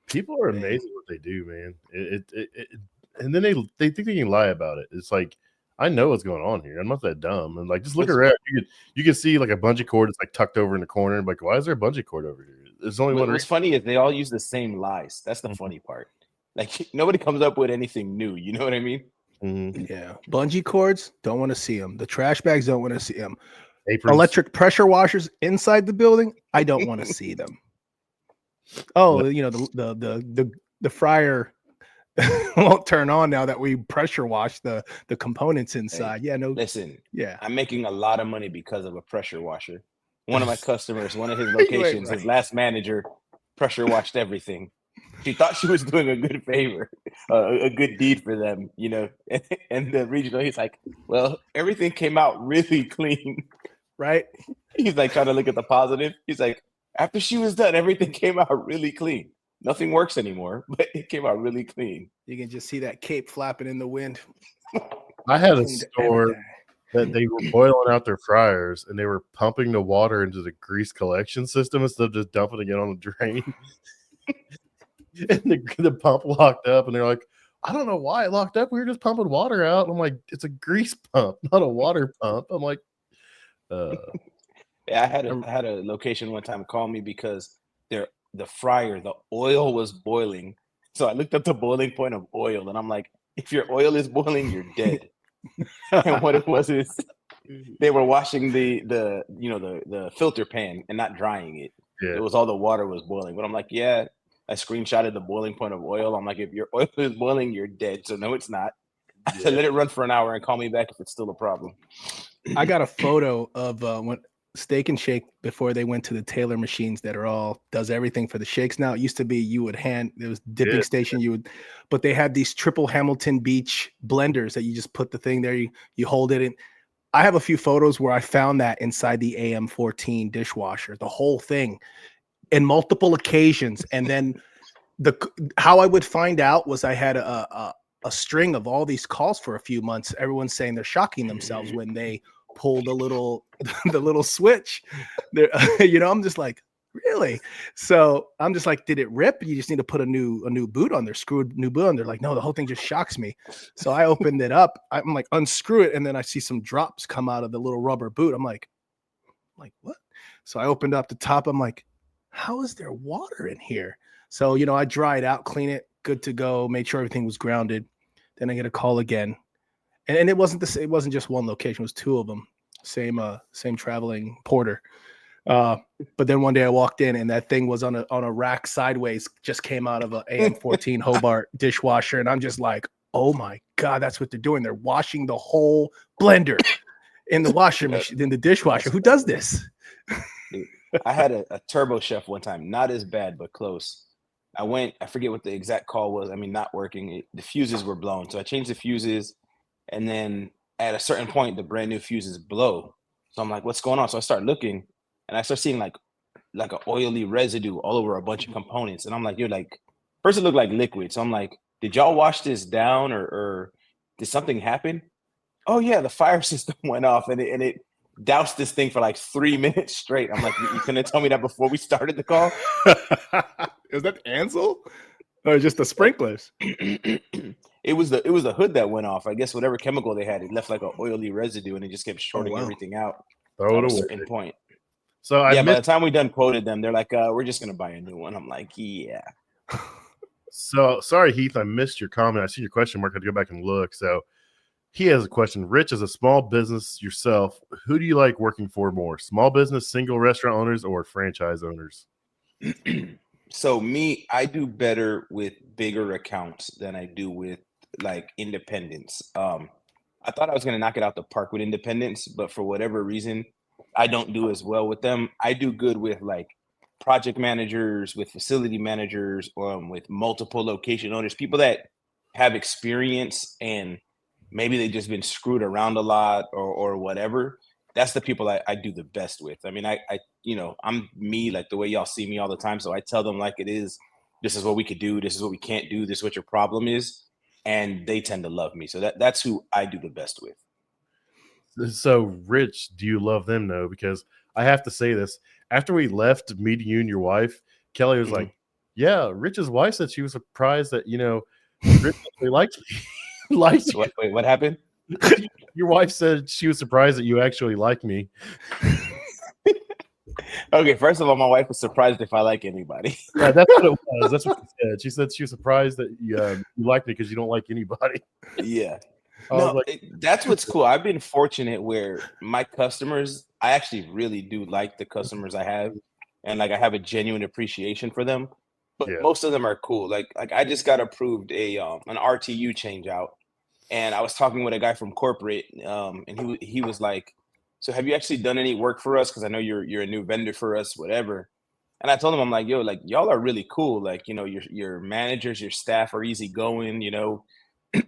People are amazing what they do, man. And then they think they can lie about it. It's like, I know what's going on here. I'm not that dumb. And like, just look around. You can see like a bungee cord that's like tucked over in the corner. And like, why is there a bungee cord over here? There's only one. What's funny is they all use the same lies. That's the funny part. Like, nobody comes up with anything new. You know what I mean? Mm-hmm. Yeah. Bungee cords, don't want to see them. The trash bags, don't want to see them. Aprons. Electric pressure washers inside the building, I don't want to see them. Oh, the fryer won't turn on now that we pressure wash the components inside. Hey, yeah, no. Listen, yeah, I'm making a lot of money because of a pressure washer. One of my customers, one of his locations, his last manager pressure washed everything. She thought she was doing a good favor, a good deed for them, And the regional, he's like, well, everything came out really clean. Right? He's like trying to look at the positive. He's like, after she was done, everything came out really clean. Nothing works anymore, but it came out really clean. You can just see that cape flapping in the wind. I had a store that they were boiling out their fryers and they were pumping the water into the grease collection system instead of just dumping it on the drain. And the pump locked up and they're like, I don't know why it locked up. We were just pumping water out. I'm like, it's a grease pump, not a water pump. I'm like, yeah, I had a location one time call me because the fryer, the oil was boiling. So I looked up the boiling point of oil and I'm like, if your oil is boiling, you're dead. And what it was is they were washing the filter pan and not drying it. Yeah. It was all the water was boiling. But I'm like, yeah, I screenshotted the boiling point of oil. I'm like, if your oil is boiling, you're dead. So no, it's not. I said, let it run for an hour and call me back if it's still a problem. I got a photo of when Steak and Shake before they went to the Taylor machines that does everything for the shakes. Now it used to be there was dipping station. But they had these triple Hamilton Beach blenders that you just put the thing there, you hold it in. I have a few photos where I found that inside the AM14 dishwasher, the whole thing, in multiple occasions. And then how I would find out was I had a string of all these calls for a few months. Everyone's saying they're shocking themselves when they pull the little switch. I'm just like, really? So I'm just like, did it rip? You just need to put a new boot on there, screw a new boot on there. Like, no, the whole thing just shocks me. So I opened it up. I'm like, unscrew it, and then I see some drops come out of the little rubber boot. I'm like, what? So I opened up the top. I'm like, how is there water in here? So I dry it out, clean it, good to go, made sure everything was grounded. Then I get a call again. And it wasn't it wasn't just one location, it was two of them. Same traveling porter. But then one day I walked in and that thing was on a rack sideways, just came out of a AM14 Hobart dishwasher. And I'm just like, oh my God, that's what they're doing. They're washing the whole blender in the washer machine, in the dishwasher. Who does this? I had a turbo chef one time, not as bad, but close. I forget what the exact call was. I mean, not working. The fuses were blown. So I changed the fuses. And then at a certain point, the brand new fuses blow. So I'm like, what's going on? So I start looking and I start seeing like an oily residue all over a bunch of components. And I'm like, first it looked like liquid. So I'm like, did y'all wash this down or did something happen? Oh yeah, the fire system went off and it doused this thing for like 3 minutes straight. I'm like, you couldn't tell me that before we started the call? Is that Ansel or just the sprinklers? It was the hood that went off. I guess whatever chemical they had, it left like an oily residue and it just kept shorting everything out at a certain point. So by the time we done quoted them, they're like, we're just gonna buy a new one. I'm like, yeah. So sorry, Heath, I missed your comment. I see your question mark. I had to go back and look. So he has a question. Rich, as a small business yourself, who do you like working for more? Small business, single restaurant owners, or franchise owners? So me, I do better with bigger accounts than I do with like independents. I thought I was going to knock it out the park with independents, but for whatever reason, I don't do as well with them. I do good with like project managers, with facility managers, with multiple location owners, people that have experience and maybe they've just been screwed around a lot or whatever. That's the people I do the best with. I mean, I I'm me, like the way y'all see me all the time. So I tell them like it is, this is what we could do. This is what we can't do. This is what your problem is. And they tend to love me. So that's who I do the best with. So Rich, do you love them though? Because I have to say this, after we left meeting you and your wife, Kelly was like, yeah, Rich's wife said she was surprised that, Rich actually liked you. Wait, what happened? Your wife said she was surprised that you actually like me. Okay, first of all, my wife was surprised if I like anybody. Yeah, that's what it was. That's what she said. She said she was surprised that you like me because you don't like anybody. Yeah. No, that's what's cool. I've been fortunate where my customers, I actually really do like the customers I have. And like I have a genuine appreciation for them. But most of them are cool. Like I just got approved an RTU change out. And I was talking with a guy from corporate, and he was like, so have you actually done any work for us? Because I know you're a new vendor for us, whatever. And I told him, I'm like, yo, like y'all are really cool. Like, your managers, your staff are easygoing,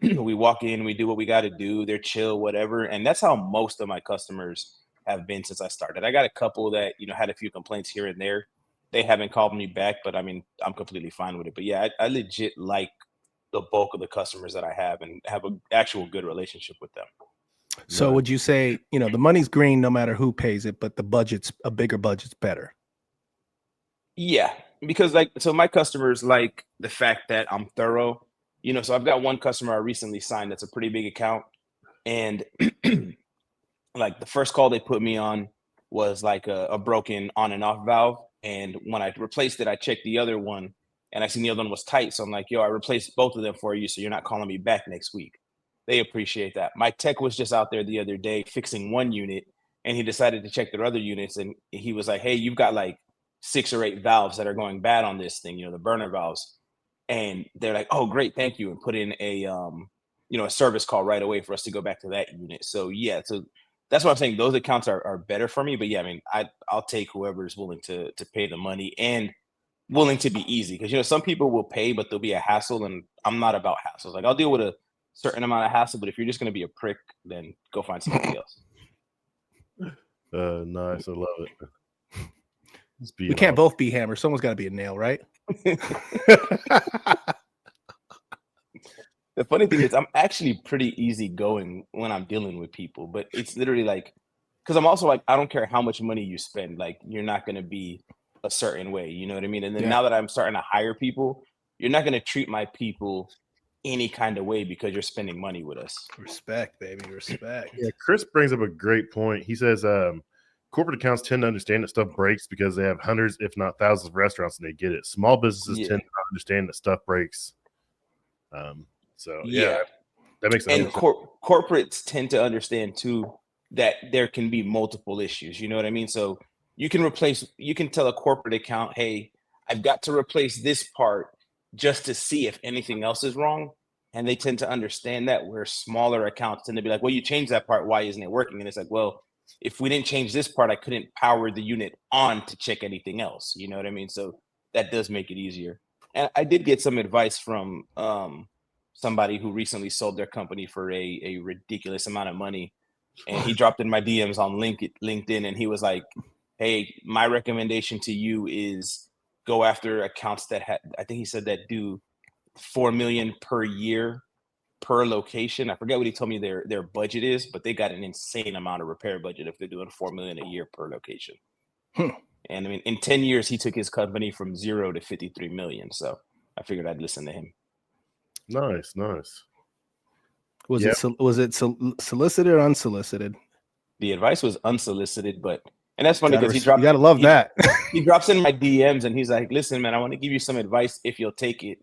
we walk in, we do what we got to do. They're chill, whatever. And that's how most of my customers have been since I started. I got a couple that, had a few complaints here and there. They haven't called me back, but I mean, I'm completely fine with it. But yeah, I legit like the bulk of the customers that I have and have an actual good relationship with them. So would you say, the money's green no matter who pays it, but a bigger budget's better? Yeah, because so my customers like the fact that I'm thorough, so I've got one customer I recently signed that's a pretty big account. And like the first call they put me on was like a broken on and off valve. And when I replaced it, I checked the other one and I seen the other one was tight. So I'm like, yo, I replaced both of them for you. So you're not calling me back next week. They appreciate that. My tech was just out there the other day fixing one unit and he decided to check their other units. And he was like, hey, you've got like 6 or 8 valves that are going bad on this thing, the burner valves. And they're like, oh, great. Thank you. And put in a service call right away for us to go back to that unit. So yeah, so that's what I'm saying. Those accounts are better for me. But yeah, I mean, I'll take whoever is willing to pay the money and willing to be easy. Because, some people will pay, but there'll be a hassle. And I'm not about hassles. Like I'll deal with a certain amount of hassle. But if you're just going to be a prick, then go find somebody else. Nice. I love it. We can't both be hammers. Someone's got to be a nail, right? The funny thing is I'm actually pretty easygoing when I'm dealing with people, but it's literally like, because I'm also like, I don't care how much money you spend, like you're not going to be a certain way, you know what I mean? And then now that I'm starting to hire people, you're not going to treat my people any kind of way because you're spending money with us. Respect, baby, respect. Yeah, Chris brings up a great point. He says corporate accounts tend to understand that stuff breaks because they have hundreds, if not thousands of restaurants and they get it. Small businesses tend to not understand that stuff breaks So Yeah. that makes And sense. corporates tend to understand too that there can be multiple issues. You know what I mean? So you can tell a corporate account, hey, I've got to replace this part just to see if anything else is wrong. And they tend to understand that, where smaller accounts tend to be like, well, you changed that part. Why isn't it working? And it's like, well, if we didn't change this part, I couldn't power the unit on to check anything else. You know what I mean? So that does make it easier. And I did get some advice from somebody who recently sold their company for a ridiculous amount of money. And he dropped in my DMs on LinkedIn, and he was like, hey, my recommendation to you is go after accounts that I think he said that do 4 million per year per location. I forget what he told me their budget is, but they got an insane amount of repair budget if they're doing 4 million a year per location. And I mean, in 10 years, he took his company from 0 to 53 million. So I figured I'd listen to him. Nice. Was it solicited or unsolicited? The advice was unsolicited, and that's funny because you gotta love that. He drops in my DMs and he's like, listen, man, I want to give you some advice if you'll take it.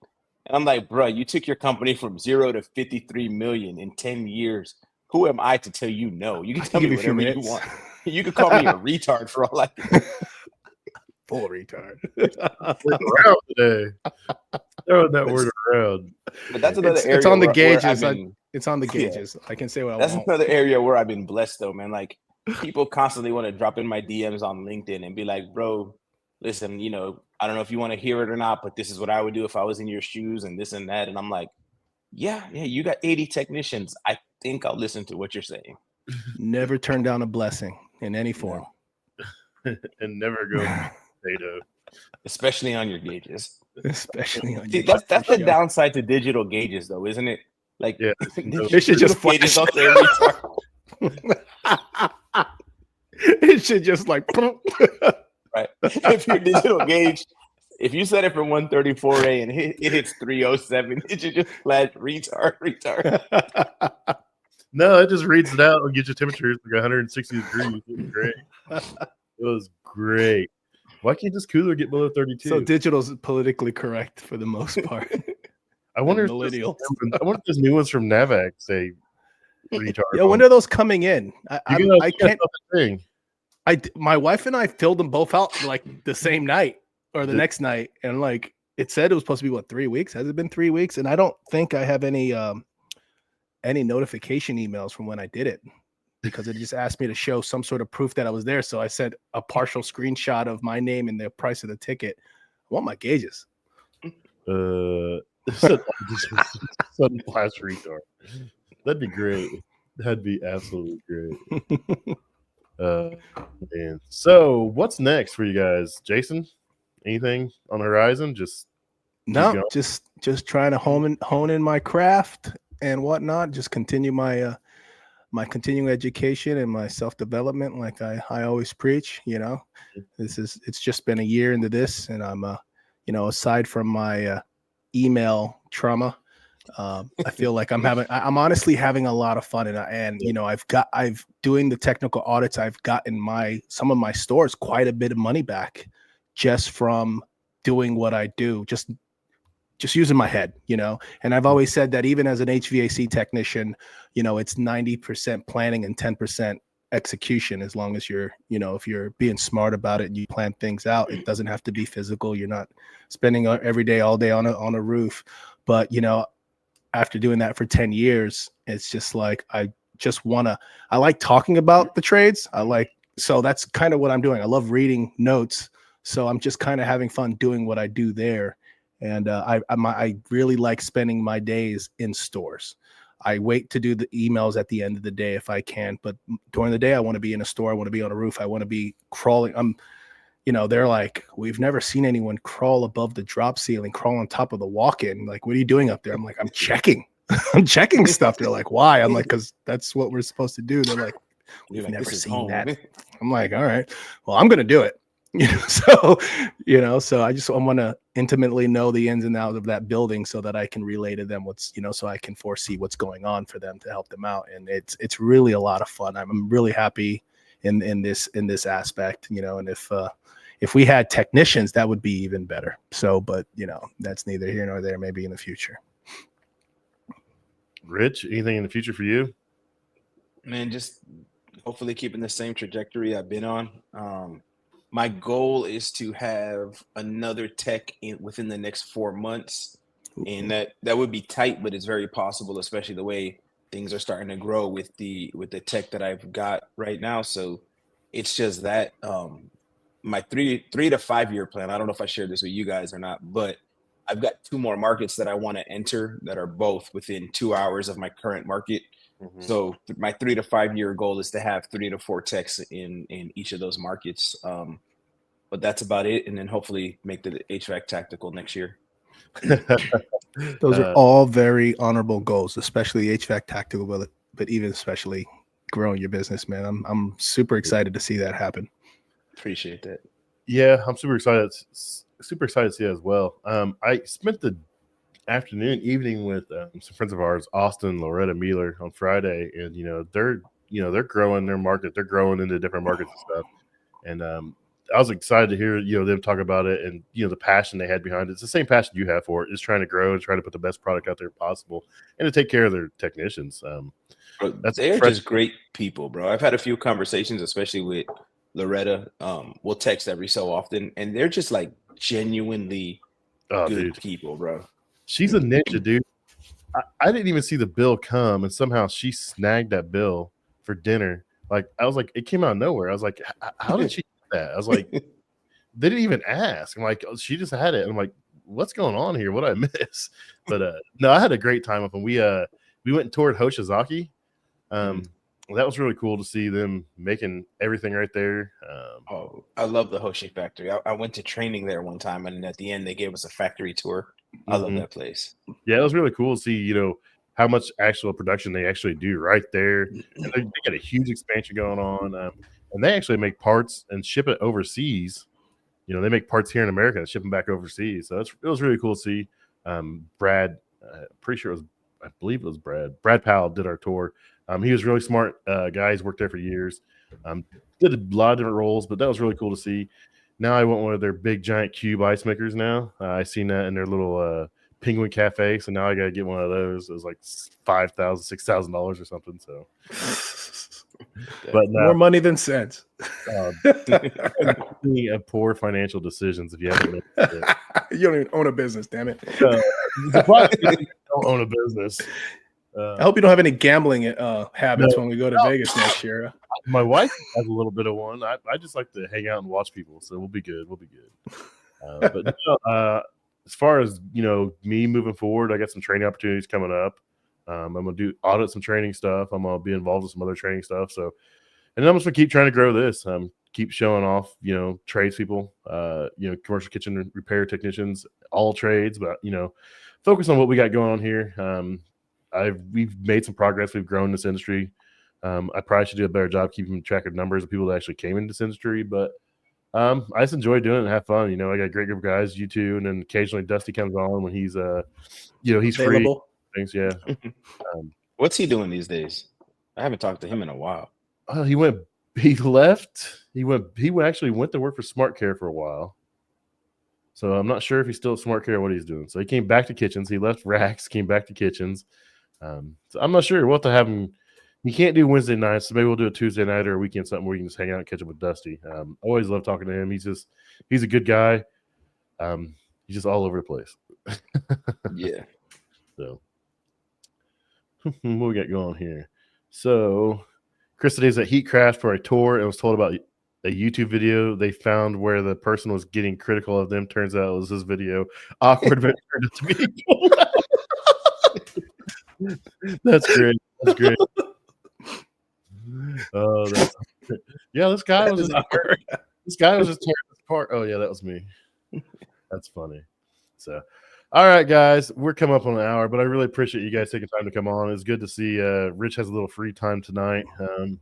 And I'm like, bro, you took your company from 0 to 53 million in 10 years. Who am I to tell you no? You can tell me whatever you want. You can call me a retard for all I can. Full retard. Around today. Throwing that word around. But that's another area. It's on the gauges. It's on the gauges. I can say what I want. That's another area where I've been blessed, though, man. Like, people constantly want to drop in my DMs on LinkedIn and be like, bro, listen, I don't know if you want to hear it or not, but this is what I would do if I was in your shoes and this and that. And I'm like, yeah, you got 80 technicians. I think I'll listen to what you're saying. Never turn down a blessing in any form. And never go potato. Especially on your gauges. Especially on your that's the downside to digital gauges, though, isn't it? Like, yeah, it should just flash. It should just like right. If your digital gauge, if you set it for 134A and it hits 307, it should just flash retard. No, it just reads it out and gets your temperature like 160 degrees. It was great. It was great. Why can't this cooler get below 32? So digital's politically correct for the most part. I wonder millennials. If those new ones from Navac say retard. Yeah, when are those coming in? I can't. My wife and I filled them both out like the same night or the next night, and like it said it was supposed to be 3 weeks. Has it been 3 weeks? And I don't think I have any notification emails from when I did it, because it just asked me to show some sort of proof that I was there. So I sent a partial screenshot of my name and the price of the ticket. I want my gauges. Some class retard. That'd be great. That'd be absolutely great. Man. So what's next for you guys? Jason, anything on the horizon? Just trying to hone in my craft and whatnot. Just continue my continuing education and my self-development, like I always preach. It's just been a year into this, and I'm aside from my email trauma, I feel like I'm honestly having a lot of fun, and I've doing the technical audits. I've gotten some of my stores quite a bit of money back just from doing what I do, just using my head, and I've always said that even as an HVAC technician, it's 90% planning and 10% execution. As long as you're, if you're being smart about it and you plan things out, it doesn't have to be physical. You're not spending every day, all day on a roof. But, after doing that for 10 years, it's just like, I like talking about the trades. So that's kind of what I'm doing. I love reading notes. So I'm just kind of having fun doing what I do there. And I really like spending my days in stores. I wait to do the emails at the end of the day if I can, but during the day, I want to be in a store. I want to be on a roof. I want to be crawling. They're like, we've never seen anyone crawl above the drop ceiling, crawl on top of the walk-in. Like, what are you doing up there? I'm like, I'm checking. I'm checking stuff. They're like, why? I'm like, because that's what we're supposed to do. They're like, we've never seen that. I'm like, all right, well, I'm going to do it. So I want to intimately know the ins and outs of that building so that I can relay to them so I can foresee what's going on for them to help them out. And it's really a lot of fun. I'm really happy in this aspect, and if we had technicians, that would be even better. So, but that's neither here nor there, maybe in the future. Rich, anything in the future for you? Man, just hopefully keeping the same trajectory I've been on. My goal is to have another tech within the next 4 months, and that would be tight, but it's very possible, especially the way things are starting to grow with the tech that I've got right now. So it's just that my 3 to 5 year plan. I don't know if I shared this with you guys or not, but I've got 2 more markets that I want to enter that are both within 2 hours of my current market. So my 3 to 5 year goal is to have 3 to 4 techs in each of those markets. But that's about it, and then hopefully make the HVAC tactical next year. Those are all very honorable goals, especially HVAC tactical, but even especially growing your business, man. I'm super excited to see that happen. Appreciate that. Yeah, I'm super excited. Super excited to see it as well. I spent the evening with some friends of ours, Austin and Loretta Mueller, on Friday, and they're growing their market. They're growing into different markets and stuff. And I was excited to hear them talk about it, and the passion they had behind it. It's the same passion you have for it. Is trying to grow and trying to put the best product out there possible, and to take care of their technicians. They're just great people, bro. I've had a few conversations, especially with Loretta. We'll text every so often, and they're just like genuinely good people, bro. She's a ninja, dude. I didn't even see the bill come, and somehow she snagged that bill for dinner. Like, I was like, it came out of nowhere. I was like, how did she do that? I was like, they didn't even ask. I'm like, oh, she just had it. And I'm like, what's going on here? What did I miss? But no, I had a great time with them. We went and toured Hoshizaki. That was really cool to see them making everything right there. I love the Hoshi factory. I went to training there one time, and at the end they gave us a factory tour. I love that place. Yeah, it was really cool to see, how much actual production they actually do right there. And they got a huge expansion going on. And they actually make parts and ship it overseas. They make parts here in America and ship them back overseas. So it was really cool to see. Brad, pretty sure I believe it was Brad. Brad Powell did our tour. He was a really smart guy. He's worked there for years. Did a lot of different roles, but that was really cool to see. Now I want one of their big giant cube ice makers now. I seen that in their little Penguin Cafe. So now I got to get one of those. It was like $5,000, $6,000 or something. So, but more money than sense. Poor financial decisions if you haven't made it. You don't even own a business, damn it. You don't own a business. I hope you don't have any gambling habits when we go to Vegas next year. My wife has a little bit of one. I just like to hang out and watch people, so we'll be good. But as far as me moving forward, I got some training opportunities coming up. I'm gonna audit some training stuff. I'm gonna be involved with some other training stuff. So, and I'm just gonna keep trying to grow this. Keep showing off, tradespeople, commercial kitchen repair technicians, all trades, but focus on what we got going on here. We've made some progress. We've grown this industry. I probably should do a better job keeping track of numbers of people that actually came into this industry, but I just enjoy doing it and have fun. I got a great group of guys, you two, and then occasionally Dusty comes on when he's he's available. Free. Things, yeah. What's he doing these days? I haven't talked to him in a while. He left. He actually went to work for Smart Care for a while. So I'm not sure if he's still at Smart Care or what he's doing. So he came back to kitchens. He left racks, came back to kitchens. So I'm not sure. We'll have to have him. He can't do Wednesday nights, so maybe we'll do a Tuesday night or a weekend, something where you can just hang out and catch up with Dusty. I always love talking to him. He's a good guy. He's just all over the place. Yeah. So what we got going here? So Chris today is at Heatcraft for a tour and was told about a YouTube video they found where the person was getting critical of them. Turns out it was his video. Awkward, but turned out to be. That's great. That's great. Yeah, this guy was just awkward. This guy was just tearing us apart. Oh yeah, that was me. That's funny. So, all right, guys, we're coming up on an hour, but I really appreciate you guys taking time to come on. It's good to see Rich has a little free time tonight. And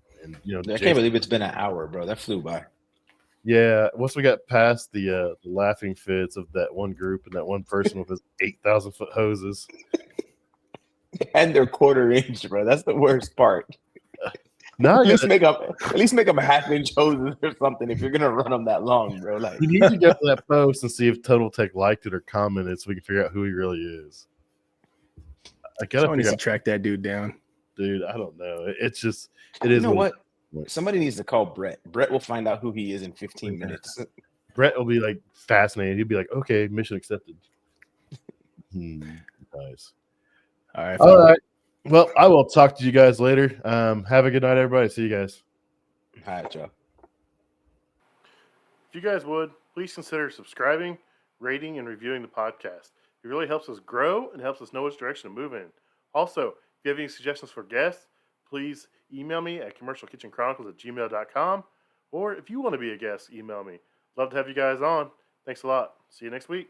I can't believe it's been an hour, bro. That flew by. Yeah, once we got past the laughing fits of that one group and that one person with his 8,000-foot hoses. And their 1/4 inch, bro. That's the worst part. No, at least make them 1/2 inch hoses or something if you're gonna run them that long, bro. Like, you need to go to that post and see if Total Tech liked it or commented so we can figure out who he really is. I gotta Someone needs figure to track that dude down. dude. I don't know. It's just it You is know what what? Somebody needs to call Brett. Brett will find out who he is in 15 minutes. Brett will be like fascinated. He'll be like, okay, mission accepted. Nice. All right. All right. Well, I will talk to you guys later. Have a good night, everybody. See you guys. All right, Joe. If you guys would, please consider subscribing, rating, and reviewing the podcast. It really helps us grow and helps us know which direction to move in. Also, if you have any suggestions for guests, please email me at commercialkitchenchronicles@gmail.com. Or if you want to be a guest, email me. Love to have you guys on. Thanks a lot. See you next week.